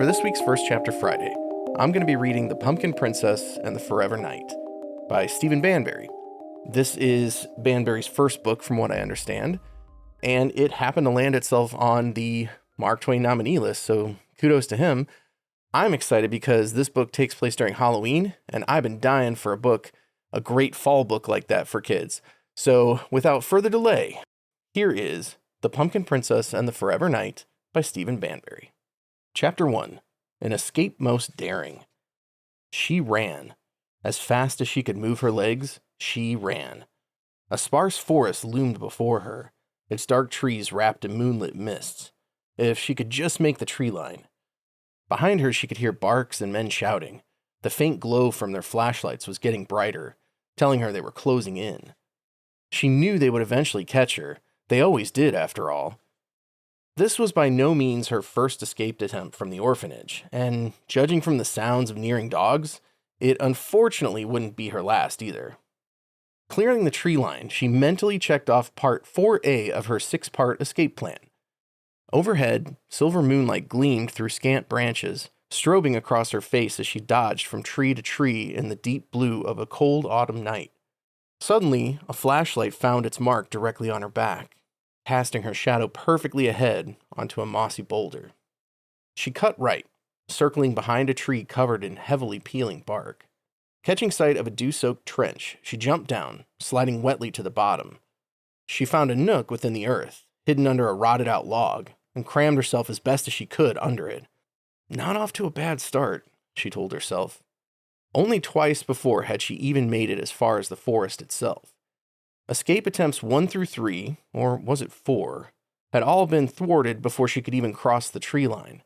For this week's First Chapter Friday, I'm going to be reading The Pumpkin Princess and the Forever Knight by Steven Banbury. This is Banbury's first book from what I understand, and it happened to land itself on the Mark Twain nominee list, so kudos to him. I'm excited because this book takes place during Halloween, and I've been dying for a great fall book like that for kids. So without further delay, here is The Pumpkin Princess and the Forever Knight by Steven Banbury. Chapter 1. An Escape Most Daring. She ran. As fast as she could move her legs, she ran. A sparse forest loomed before her, its dark trees wrapped in moonlit mists. If she could just make the tree line. Behind her she could hear barks and men shouting. The faint glow from their flashlights was getting brighter, telling her they were closing in. She knew they would eventually catch her. They always did, after all. This was by no means her first escaped attempt from the orphanage, and judging from the sounds of nearing dogs, it unfortunately wouldn't be her last either. Clearing the tree line, she mentally checked off part 4A of her 6-part escape plan. Overhead, silver moonlight gleamed through scant branches, strobing across her face as she dodged from tree to tree in the deep blue of a cold autumn night. Suddenly, a flashlight found its mark directly on her back, casting her shadow perfectly ahead onto a mossy boulder. She cut right, circling behind a tree covered in heavily peeling bark. Catching sight of a dew-soaked trench, she jumped down, sliding wetly to the bottom. She found a nook within the earth, hidden under a rotted-out log, and crammed herself as best as she could under it. Not off to a bad start, she told herself. Only twice before had she even made it as far as the forest itself. Escape attempts 1 through 3, or was it 4, had all been thwarted before she could even cross the tree line.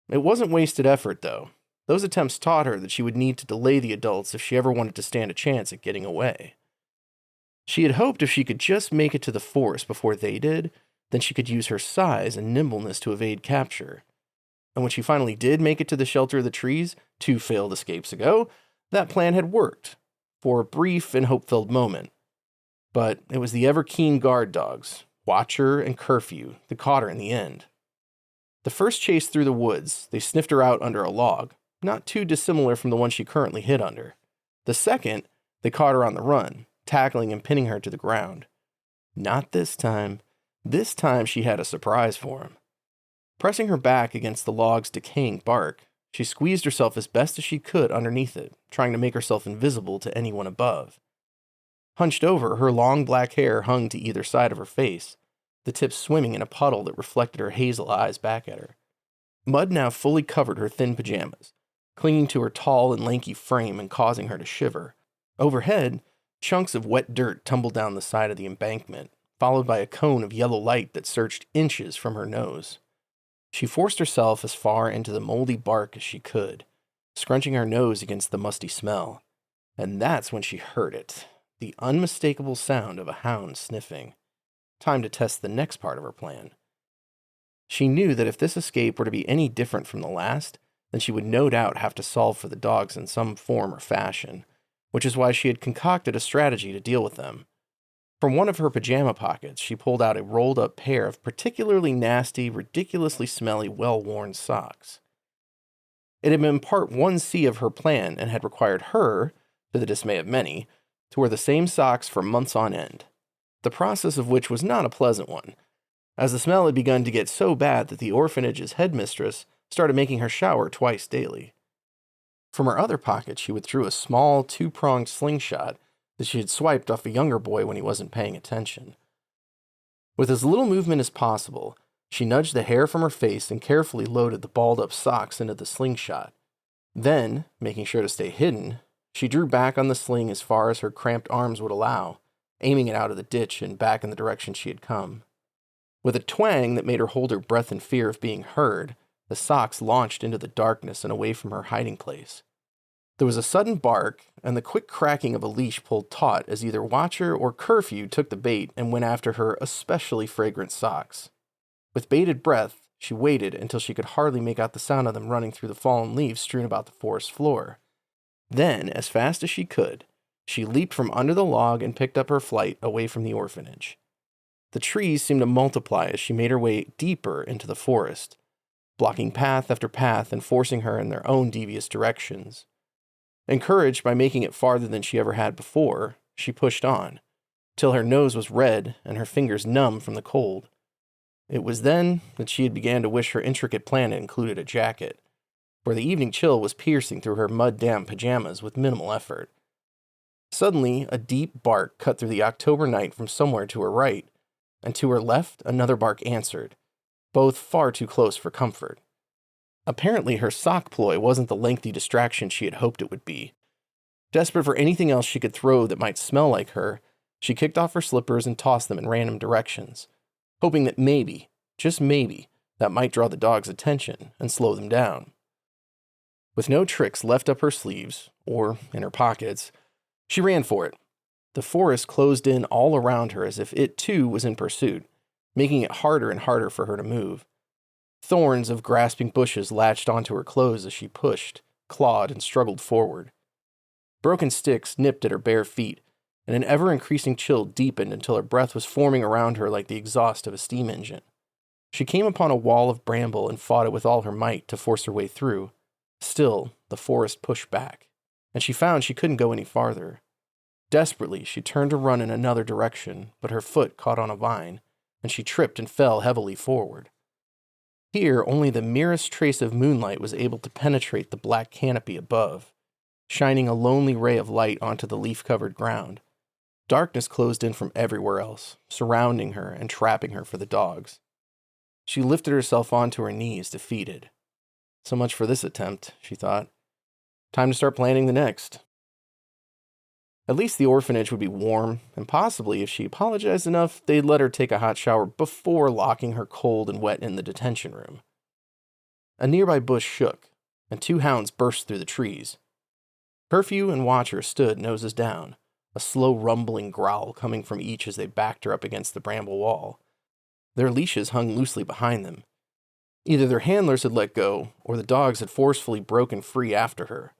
It wasn't wasted effort, though. Those attempts taught her that she would need to delay the adults if she ever wanted to stand a chance at getting away. She had hoped if she could just make it to the forest before they did, then she could use her size and nimbleness to evade capture. And when she finally did make it to the shelter of the trees, 2 failed escapes ago, that plan had worked, for a brief and hope-filled moment. But it was the ever-keen guard dogs, Watcher and Curfew, that caught her in the end. The first chase through the woods, they sniffed her out under a log, not too dissimilar from the one she currently hid under. The second, they caught her on the run, tackling and pinning her to the ground. Not this time. This time she had a surprise for him. Pressing her back against the log's decaying bark, she squeezed herself as best as she could underneath it, trying to make herself invisible to anyone above. Hunched over, her long black hair hung to either side of her face, the tips swimming in a puddle that reflected her hazel eyes back at her. Mud now fully covered her thin pajamas, clinging to her tall and lanky frame and causing her to shiver. Overhead, chunks of wet dirt tumbled down the side of the embankment, followed by a cone of yellow light that surged inches from her nose. She forced herself as far into the moldy bark as she could, scrunching her nose against the musty smell. And that's when she heard it. The unmistakable sound of a hound sniffing. Time to test the next part of her plan. She knew that if this escape were to be any different from the last, then she would no doubt have to solve for the dogs in some form or fashion, which is why she had concocted a strategy to deal with them. From one of her pajama pockets, she pulled out a rolled-up pair of particularly nasty, ridiculously smelly, well-worn socks. It had been part 1C of her plan and had required her, to the dismay of many, to wear the same socks for months on end, the process of which was not a pleasant one, as the smell had begun to get so bad that the orphanage's headmistress started making her shower twice daily. From her other pocket she withdrew a small 2-pronged slingshot that she had swiped off a younger boy when he wasn't paying attention. With as little movement as possible, she nudged the hair from her face and carefully loaded the balled-up socks into the slingshot. Then, making sure to stay hidden, she drew back on the sling as far as her cramped arms would allow, aiming it out of the ditch and back in the direction she had come. With a twang that made her hold her breath in fear of being heard, the socks launched into the darkness and away from her hiding place. There was a sudden bark, and the quick cracking of a leash pulled taut as either Watcher or Curfew took the bait and went after her especially fragrant socks. With bated breath, she waited until she could hardly make out the sound of them running through the fallen leaves strewn about the forest floor. Then, as fast as she could, she leaped from under the log and picked up her flight away from the orphanage. The trees seemed to multiply as she made her way deeper into the forest. blocking path after path and forcing her in their own devious directions. Encouraged by making it farther than she ever had before, she pushed on, till her nose was red and her fingers numb from the cold. It was then that she had began to wish her intricate plan included a jacket, for the evening chill was piercing through her mud-damp pajamas with minimal effort. Suddenly, a deep bark cut through the October night from somewhere to her right, and to her left another bark answered, both far too close for comfort. Apparently, her sock ploy wasn't the lengthy distraction she had hoped it would be. Desperate for anything else she could throw that might smell like her, she kicked off her slippers and tossed them in random directions, hoping that maybe, just maybe, that might draw the dog's attention and slow them down. With no tricks left up her sleeves, or in her pockets, she ran for it. The forest closed in all around her as if it too was in pursuit, making it harder and harder for her to move. Thorns of grasping bushes latched onto her clothes as she pushed, clawed, and struggled forward. Broken sticks nipped at her bare feet, and an ever-increasing chill deepened until her breath was forming around her like the exhaust of a steam engine. She came upon a wall of bramble and fought it with all her might to force her way through. Still, the forest pushed back, and she found she couldn't go any farther. Desperately, she turned to run in another direction, but her foot caught on a vine, and she tripped and fell heavily forward. Here, only the merest trace of moonlight was able to penetrate the black canopy above, shining a lonely ray of light onto the leaf-covered ground. Darkness closed in from everywhere else, surrounding her and trapping her for the dogs. She lifted herself onto her knees, defeated. So much for this attempt, she thought. Time to start planning the next. At least the orphanage would be warm, and possibly, if she apologized enough, they'd let her take a hot shower before locking her cold and wet in the detention room. A nearby bush shook, and 2 hounds burst through the trees. Curfew and Watcher stood noses down, a slow rumbling growl coming from each as they backed her up against the bramble wall. Their leashes hung loosely behind them. Either their handlers had let go, or the dogs had forcefully broken free after her.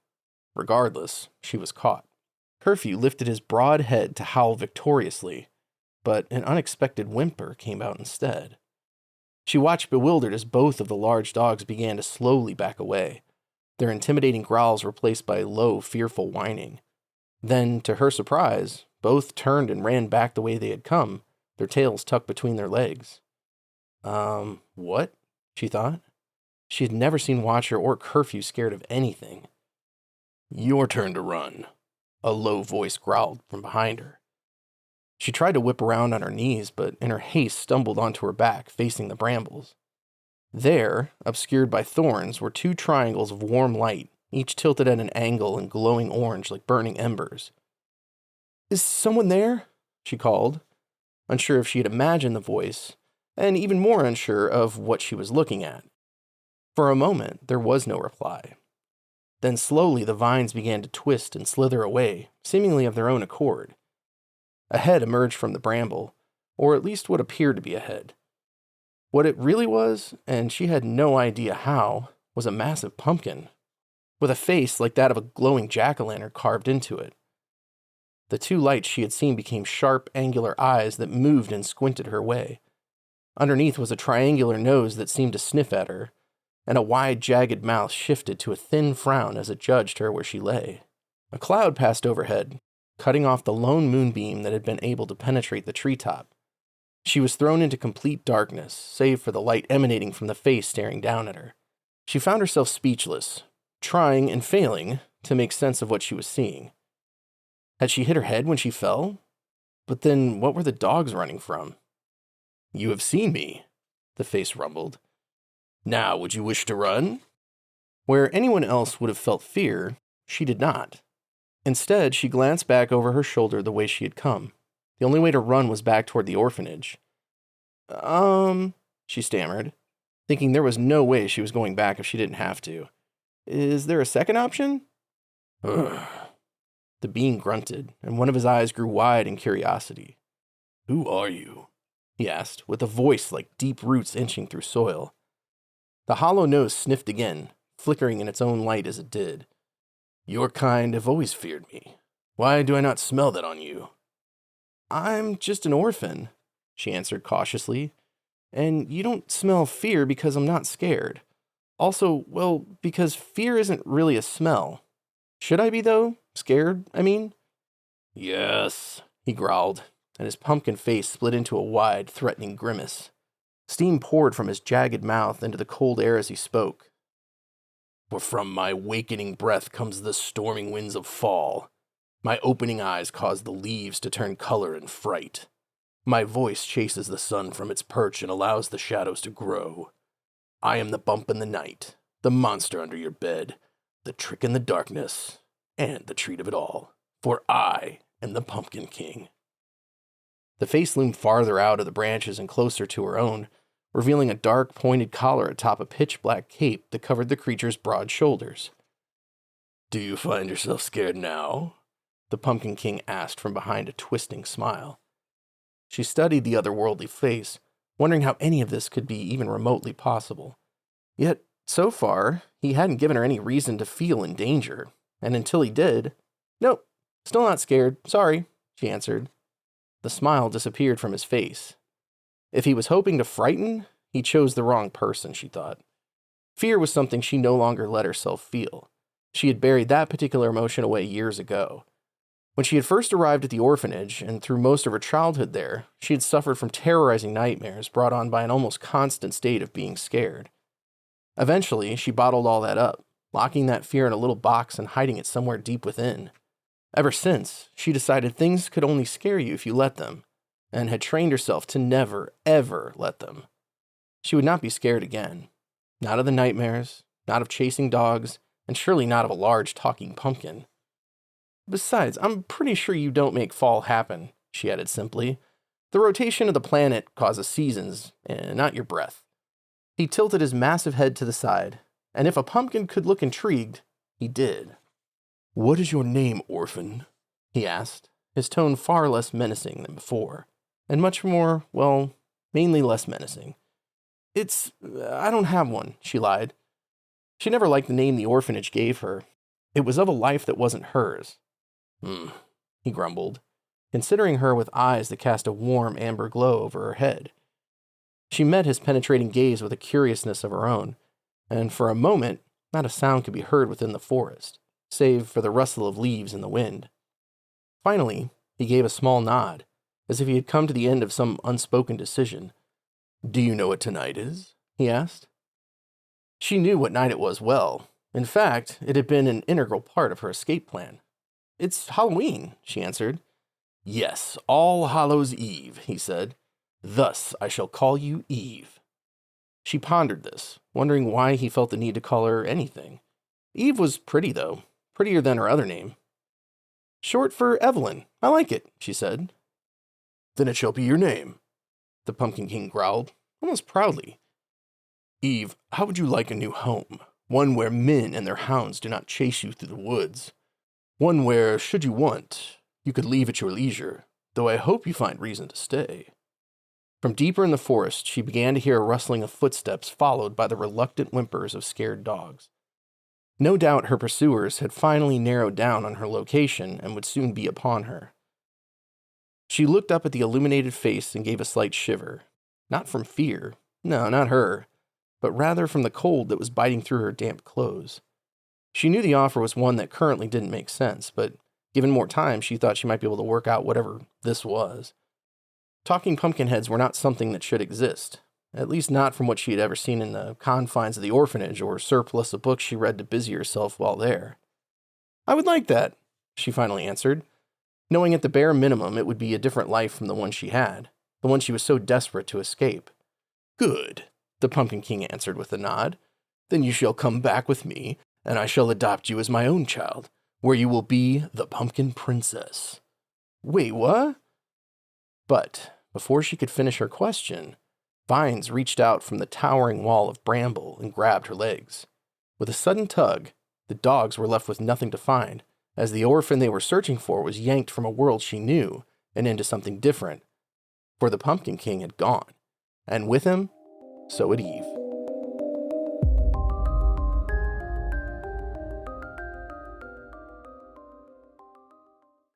Regardless, she was caught. Curfew lifted his broad head to howl victoriously, but an unexpected whimper came out instead. She watched bewildered as both of the large dogs began to slowly back away, their intimidating growls replaced by low, fearful whining. Then, to her surprise, both turned and ran back the way they had come, their tails tucked between their legs. What? She thought. She had never seen Watcher or Curfew scared of anything. Your turn to run, a low voice growled from behind her. She tried to whip around on her knees, but in her haste stumbled onto her back, facing the brambles. There, obscured by thorns, were 2 triangles of warm light, each tilted at an angle and glowing orange like burning embers. Is someone there? She called, unsure if she had imagined the voice, and even more unsure of what she was looking at. For a moment, there was no reply. Then slowly the vines began to twist and slither away, seemingly of their own accord. A head emerged from the bramble, or at least what appeared to be a head. What it really was, and she had no idea how, was a massive pumpkin, with a face like that of a glowing jack-o'-lantern carved into it. The 2 lights she had seen became sharp, angular eyes that moved and squinted her way. Underneath was a triangular nose that seemed to sniff at her, and a wide, jagged mouth shifted to a thin frown as it judged her where she lay. A cloud passed overhead, cutting off the lone moonbeam that had been able to penetrate the treetop. She was thrown into complete darkness, save for the light emanating from the face staring down at her. She found herself speechless, trying and failing to make sense of what she was seeing. Had she hit her head when she fell? But then what were the dogs running from? You have seen me, the face rumbled. Now would you wish to run? Where anyone else would have felt fear, she did not. Instead, she glanced back over her shoulder the way she had come. The only way to run was back toward the orphanage. She stammered, thinking there was no way she was going back if she didn't have to. Is there a second option? Ugh. The being grunted, and one of his eyes grew wide in curiosity. Who are you? He asked, with a voice like deep roots inching through soil. The hollow nose sniffed again, flickering in its own light as it did. Your kind have always feared me. Why do I not smell that on you? I'm just an orphan, she answered cautiously, and you don't smell fear because I'm not scared. Also, well, because fear isn't really a smell. Should I be, though? Scared, I mean? Yes, he growled, and his pumpkin face split into a wide, threatening grimace. Steam poured from his jagged mouth into the cold air as he spoke. For from my wakening breath comes the storming winds of fall. My opening eyes cause the leaves to turn color in fright. My voice chases the sun from its perch and allows the shadows to grow. I am the bump in the night, the monster under your bed, the trick in the darkness, and the treat of it all. For I am the Pumpkin King. The face loomed farther out of the branches and closer to her own, revealing a dark, pointed collar atop a pitch-black cape that covered the creature's broad shoulders. Do you find yourself scared now? The Pumpkin King asked from behind a twisting smile. She studied the otherworldly face, wondering how any of this could be even remotely possible. Yet, so far, he hadn't given her any reason to feel in danger, and until he did, nope, still not scared, sorry, she answered. The smile disappeared from his face. If he was hoping to frighten, he chose the wrong person, she thought. Fear was something she no longer let herself feel. She had buried that particular emotion away years ago. When she had first arrived at the orphanage, and through most of her childhood there, she had suffered from terrorizing nightmares brought on by an almost constant state of being scared. Eventually, she bottled all that up, locking that fear in a little box and hiding it somewhere deep within. Ever since, she decided things could only scare you if you let them, and had trained herself to never, ever let them. She would not be scared again. Not of the nightmares, not of chasing dogs, and surely not of a large talking pumpkin. Besides, I'm pretty sure you don't make fall happen, she added simply. The rotation of the planet causes seasons, and not your breath. He tilted his massive head to the side, and if a pumpkin could look intrigued, he did. What is your name, orphan? He asked, his tone far less menacing than before, and much more, well, mainly less menacing. I don't have one, she lied. She never liked the name the orphanage gave her. It was of a life that wasn't hers. He grumbled, considering her with eyes that cast a warm amber glow over her head. She met his penetrating gaze with a curiousness of her own, and for a moment, not a sound could be heard within the forest, save for the rustle of leaves in the wind. Finally, he gave a small nod, as if he had come to the end of some unspoken decision. Do you know what tonight is? He asked. She knew what night it was well. In fact, it had been an integral part of her escape plan. It's Halloween, she answered. Yes, All Hallows' Eve, he said. Thus I shall call you Eve. She pondered this, wondering why he felt the need to call her anything. Eve was pretty, though. Prettier than her other name. Short for Evelyn. I like it, she said. Then it shall be your name, the Pumpkin King growled, almost proudly. Eve, how would you like a new home? One where men and their hounds do not chase you through the woods. One where, should you want, you could leave at your leisure, though I hope you find reason to stay. From deeper in the forest, she began to hear a rustling of footsteps followed by the reluctant whimpers of scared dogs. No doubt her pursuers had finally narrowed down on her location and would soon be upon her. She looked up at the illuminated face and gave a slight shiver. Not from fear. No, not her. But rather from the cold that was biting through her damp clothes. She knew the offer was one that currently didn't make sense, but given more time, she thought she might be able to work out whatever this was. Talking pumpkinheads were not something that should exist, at least not from what she had ever seen in the confines of the orphanage or surplus of books she read to busy herself while there. I would like that, she finally answered, knowing at the bare minimum it would be a different life from the one she had, the one she was so desperate to escape. Good, the Pumpkin King answered with a nod. Then you shall come back with me, and I shall adopt you as my own child, where you will be the Pumpkin Princess. Wait, what? But before she could finish her question, vines reached out from the towering wall of bramble and grabbed her legs. With a sudden tug, the dogs were left with nothing to find, as the orphan they were searching for was yanked from a world she knew and into something different. For the Pumpkin King had gone, and with him, so had Eve.